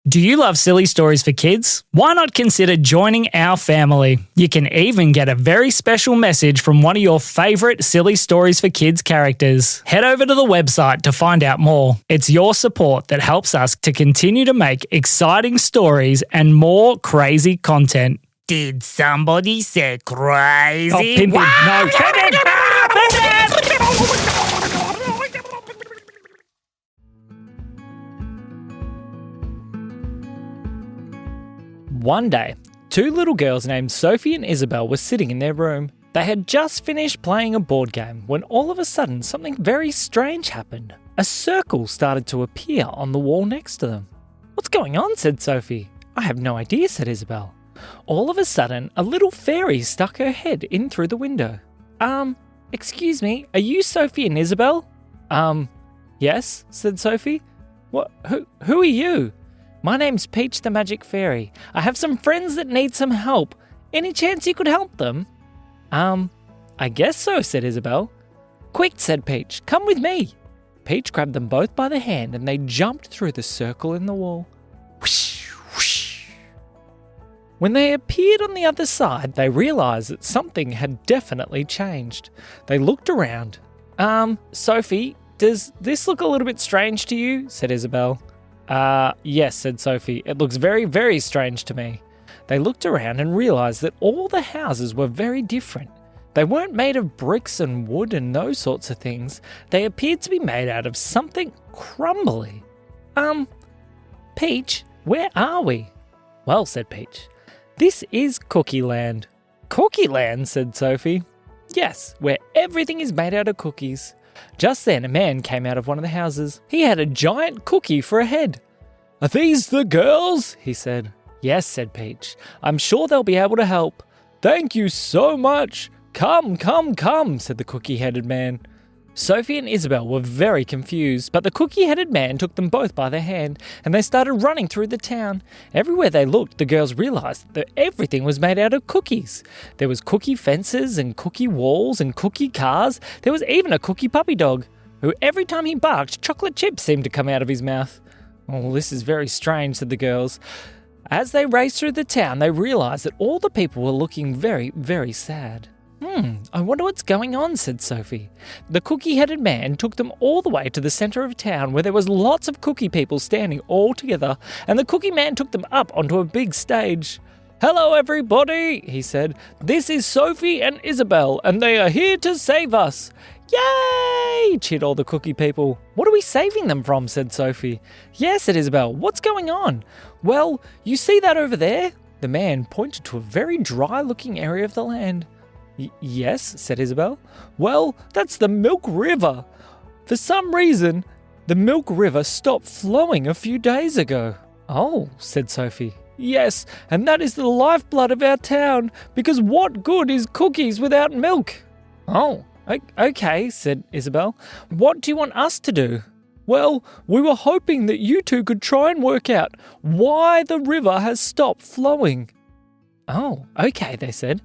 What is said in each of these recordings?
Do you love silly stories for kids? Why not consider joining our family? You can even get a very special message from one of your favourite Silly Stories for Kids characters. Head over to the website to find out more. It's your support that helps us to continue to make exciting stories and more crazy content. Did somebody say crazy? Oh, Pimpin, no. One day, two little girls named Sophie and Isabel were sitting in their room. They had just finished playing a board game when all of a sudden something very strange happened. A circle started to appear on the wall next to them. "What's going on?" said Sophie. "I have no idea," said Isabel. All of a sudden, a little fairy stuck her head in through the window. Excuse me, are you Sophie and Isabel?" Yes," said Sophie. "What? Who are you?" "My name's Peach the Magic Fairy. I have some friends that need some help. Any chance you could help them?" I guess so," said Isabel. "Quick," said Peach, "come with me." Peach grabbed them both by the hand and they jumped through the circle in the wall. Whoosh, whoosh. When they appeared on the other side, they realised that something had definitely changed. They looked around. Sophie, does this look a little bit strange to you?" said Isabel. Yes," said Sophie. "It looks very, very strange to me." They looked around and realised that all the houses were very different. They weren't made of bricks and wood and those sorts of things. They appeared to be made out of something crumbly. Peach, where are we?" "Well," said Peach, "this is Cookie Land." "Cookie Land?" said Sophie. "Yes, where everything is made out of cookies." Just then a man came out of one of the houses. He had a giant cookie for a head. "Are these the girls?" he said. "Yes," said Peach. "I'm sure they'll be able to help." "Thank you so much. Come, come, come," said the cookie-headed man. Sophie and Isabel were very confused, but the cookie-headed man took them both by the hand and they started running through the town. Everywhere they looked, the girls realised that everything was made out of cookies. There was cookie fences and cookie walls and cookie cars. There was even a cookie puppy dog, who every time he barked, chocolate chips seemed to come out of his mouth. "Oh, this is very strange," said the girls. As they raced through the town, they realised that all the people were looking very, very sad. I wonder what's going on," said Sophie. The cookie-headed man took them all the way to the centre of town where there was lots of cookie people standing all together, and the cookie man took them up onto a big stage. "Hello, everybody," he said. "This is Sophie and Isabel, and they are here to save us." "Yay!" cheered all the cookie people. "What are we saving them from?" said Sophie. "Yes," said Isabel. "What's going on?" "Well, you see that over there?" The man pointed to a very dry-looking area of the land. "Yes," said Isabel. "Well, that's the Milk River. For some reason, the Milk River stopped flowing a few days ago." "Oh," said Sophie. "Yes, and that is the lifeblood of our town, because what good is cookies without milk?" "Oh, okay," said Isabel. "What do you want us to do?" "Well, we were hoping that you two could try and work out why the river has stopped flowing." "Oh, okay," they said.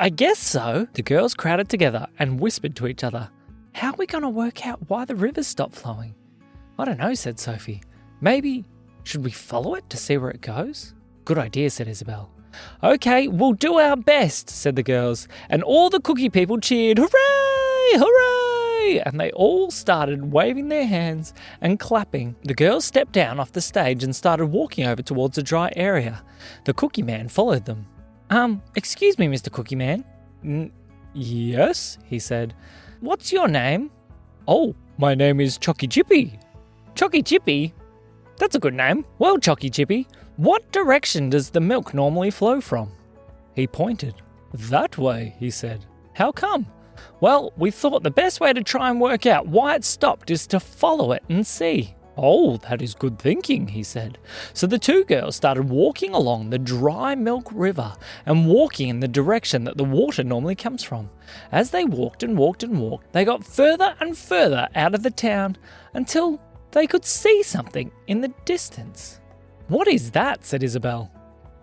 I guess so." The girls crowded together and whispered to each other. "How are we going to work out why the river stopped flowing?" "I don't know," said Sophie. "Maybe, should we follow it to see where it goes?" "Good idea," said Isabel. "Okay, we'll do our best," said the girls, and all the cookie people cheered, "Hooray! Hooray!" and they all started waving their hands and clapping. The girls stepped down off the stage and started walking over towards a dry area. The cookie man followed them. Excuse me, Mr. Cookie Man." Yes," he said. "What's your name?" "Oh, my name is Chocky Chippy." "Chocky Chippy? That's a good name. Well, Chocky Chippy, what direction does the milk normally flow from?" He pointed. "That way," he said. "How come?" "Well, we thought the best way to try and work out why it stopped is to follow it and see." "Oh, that is good thinking," he said. So the two girls started walking along the dry Milk River and walking in the direction that the water normally comes from. As they walked and walked and walked, they got further and further out of the town until they could see something in the distance. "What is that?" said Isabel.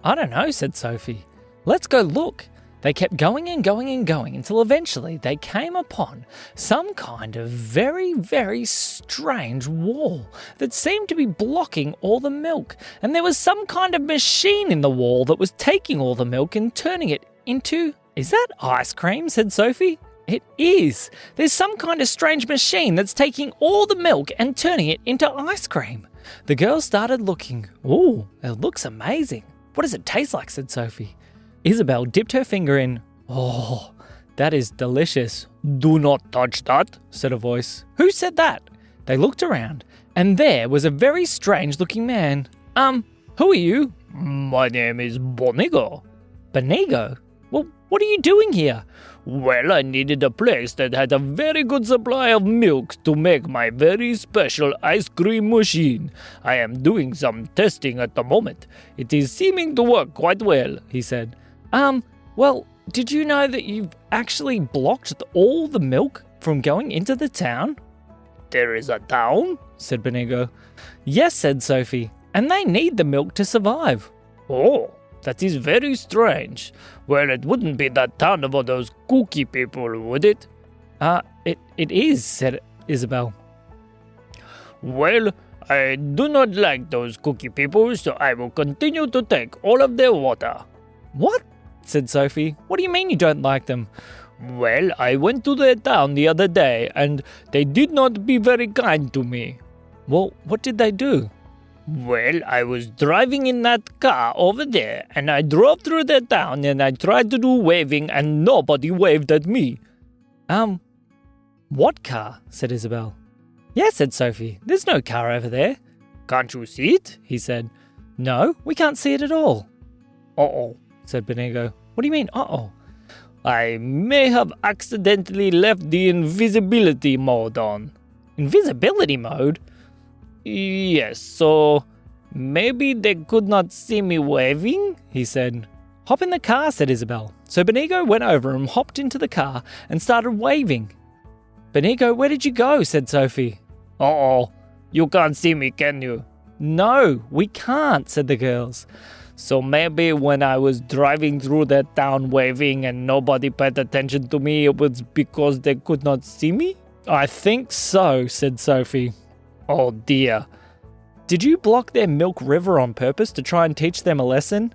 "I don't know," said Sophie. "Let's go look." They kept going and going and going until eventually they came upon some kind of very, very strange wall that seemed to be blocking all the milk. And there was some kind of machine in the wall that was taking all the milk and turning it into... Is that ice cream? Said Sophie. It is. There's some kind of strange machine that's taking all the milk and turning it into ice cream. The girls started looking. Ooh, it looks amazing. What does it taste like? Said Sophie. Isabel dipped her finger in. Oh, that is delicious. Do not touch that, said a voice. Who said that? They looked around, and there was a very strange-looking man. Who are you? My name is Bonigo. Benigo? Well, what are you doing here? Well, I needed a place that had a very good supply of milk to make my very special ice cream machine. I am doing some testing at the moment. It is seeming to work quite well, he said. Well, did you know that you've actually blocked all the milk from going into the town? There is a town? Said Benigo. Yes, said Sophie, and they need the milk to survive. Oh, that is very strange. Well, it wouldn't be that town of all those cookie people, would it? It is, said Isabel. Well, I do not like those cookie people, so I will continue to take all of their water. What? Said Sophie. What do you mean you don't like them? Well, I went to their town the other day, and they did not be very kind to me. Well, what did they do? Well, I was driving in that car over there, and I drove through their town, and I tried to do waving, and nobody waved at me. What car? Said Isabel. Yes, said Sophie. There's no car over there. Can't you see it? He said. No, we can't see it at all. Uh-oh, said Benigo. What do you mean, uh-oh? I may have accidentally left the invisibility mode on. Invisibility mode? Yes, so maybe they could not see me waving, he said. Hop in the car, said Isabel. So Benigo went over and hopped into the car and started waving. Benigo, where did you go? Said Sophie. Uh-oh, you can't see me, can you? No, we can't, said the girls. So maybe when I was driving through that town waving and nobody paid attention to me, it was because they could not see me? I think so, said Sophie. Oh dear. Did you block their milk river on purpose to try and teach them a lesson?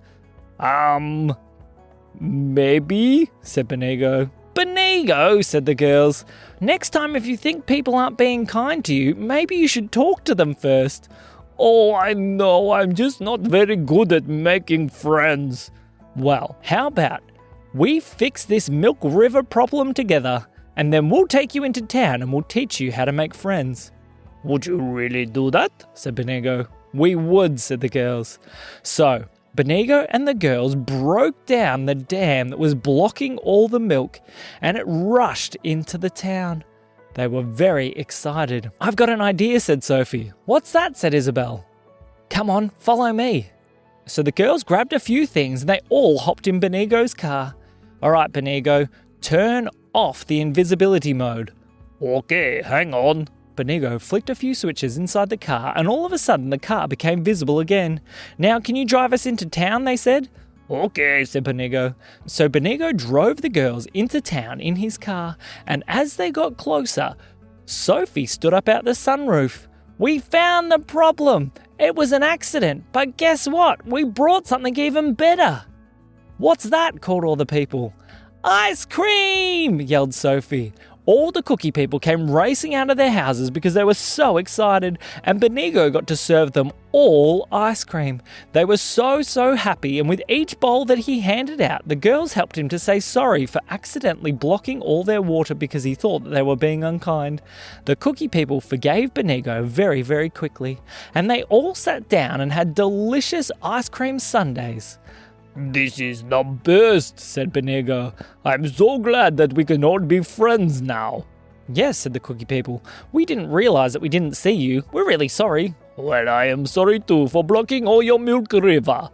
Maybe, said Benigo. Benigo, said the girls. Next time if you think people aren't being kind to you, maybe you should talk to them first. Oh, I know, I'm just not very good at making friends. Well, how about we fix this milk river problem together, and then we'll take you into town and we'll teach you how to make friends. Would you really do that? Said Benigo. We would, said the girls. So, Benigo and the girls broke down the dam that was blocking all the milk, and it rushed into the town. They were very excited. I've got an idea, said Sophie. What's that? Said Isabel. Come on, follow me. So the girls grabbed a few things and they all hopped in Benigo's car. All right, Benigo, turn off the invisibility mode. Okay, hang on. Benigo flicked a few switches inside the car and all of a sudden the car became visible again. Now can you drive us into town, they said. Okay, said Benigo. So Benigo drove the girls into town in his car, and as they got closer, Sophie stood up out the sunroof. We found the problem. It was an accident, but guess what? We brought something even better. What's that? Called all the people. Ice cream! Yelled Sophie. All the cookie people came racing out of their houses because they were so excited, and Benigo got to serve them all ice cream. They were so happy, and with each bowl that he handed out, the girls helped him to say sorry for accidentally blocking all their water because he thought that they were being unkind. The cookie people forgave Benigo very, very quickly, and they all sat down and had delicious ice cream sundaes. This is the best, said Benigo. I'm so glad that we can all be friends now. Yes, said the cookie people. We didn't realize that we didn't see you. We're really sorry. Well, I am sorry too for blocking all your milk river.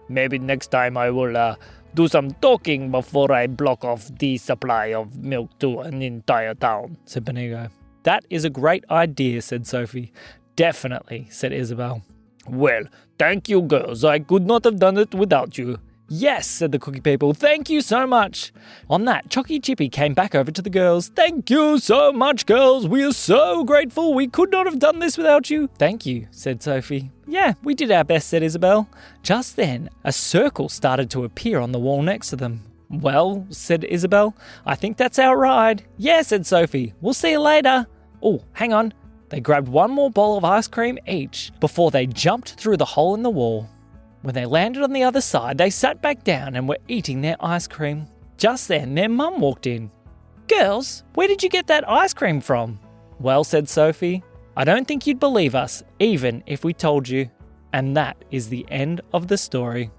Maybe next time I will do some talking before I block off the supply of milk to an entire town, said Benigo. That is a great idea, said Sophie. Definitely, said Isabel. Well, thank you, girls. I could not have done it without you. Yes, said the cookie people. Thank you so much. On that, Chocky Chippy came back over to the girls. Thank you so much, girls. We are so grateful. We could not have done this without you. Thank you, said Sophie. Yeah, we did our best, said Isabel. Just then, a circle started to appear on the wall next to them. Well, said Isabel, I think that's our ride. Yeah, said Sophie. We'll see you later. Oh, hang on. They grabbed one more bowl of ice cream each before they jumped through the hole in the wall. When they landed on the other side, they sat back down and were eating their ice cream. Just then, their mum walked in. Girls, where did you get that ice cream from? Well, said Sophie, I don't think you'd believe us, even if we told you. And that is the end of the story.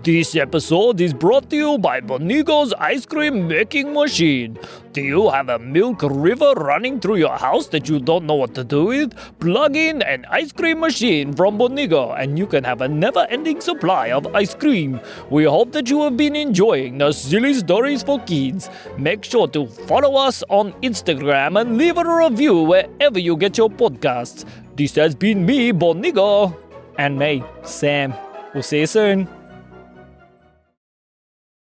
This episode is brought to you by Bonigo's Ice Cream Making Machine. Do you have a milk river running through your house that you don't know what to do with? Plug in an ice cream machine from Bonigo and you can have a never-ending supply of ice cream. We hope that you have been enjoying the Silly Stories for Kids. Make sure to follow us on Instagram and leave a review wherever you get your podcasts. This has been me, Bonigo. And me, Sam. We'll see you soon.